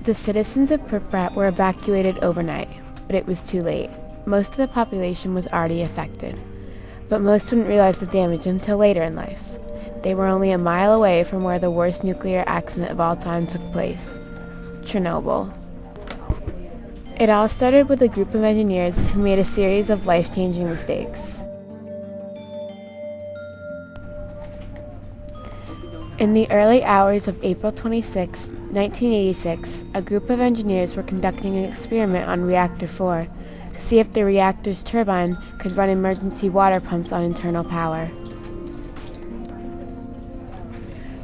The citizens of Pripyat were evacuated overnight, but it was too late. Most of the population was already affected, but most wouldn't realize the damage until later in life. They were only a mile away from where the worst nuclear accident of all time took place, Chernobyl. It all started with a group of engineers who made a series of life-changing mistakes. In the early hours of April 26, 1986, a group of engineers were conducting an experiment on Reactor 4 to see if the reactor's turbine could run emergency water pumps on internal power.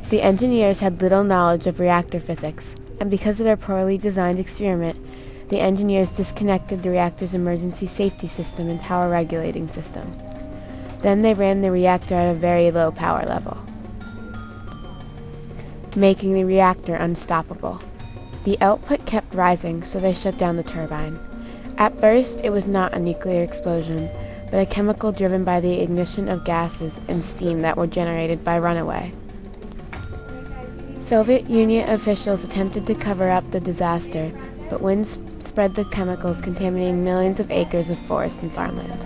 The engineers had little knowledge of reactor physics, and because of their poorly designed experiment, the engineers disconnected the reactor's emergency safety system and power regulating system. Then they ran the reactor at a very low power level, making the reactor unstoppable. The output kept rising, so they shut down the turbine. At first, it was not a nuclear explosion, but a chemical driven by the ignition of gases and steam that were generated by runaway. Soviet Union officials attempted to cover up the disaster, but winds spread the chemicals, contaminating millions of acres of forest and farmland.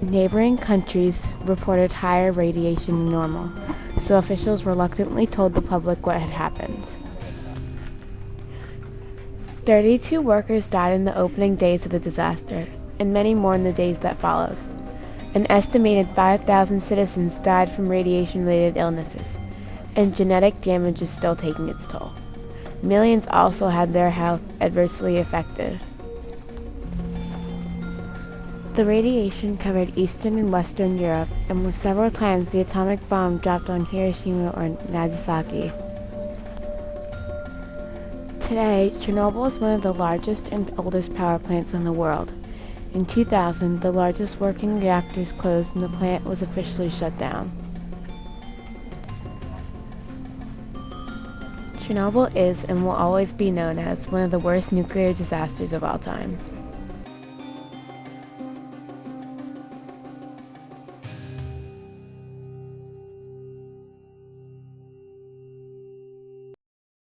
Neighboring countries reported higher radiation than normal, so officials reluctantly told the public what had happened. 32 workers died in the opening days of the disaster, and many more in the days that followed. An estimated 5,000 citizens died from radiation-related illnesses, and genetic damage is still taking its toll. Millions also had their health adversely affected. The radiation covered Eastern and Western Europe and was several times the atomic bomb dropped on Hiroshima or Nagasaki. Today, Chernobyl is one of the largest and oldest power plants in the world. In 2000, the largest working reactors closed and the plant was officially shut down. Chernobyl is and will always be known as one of the worst nuclear disasters of all time.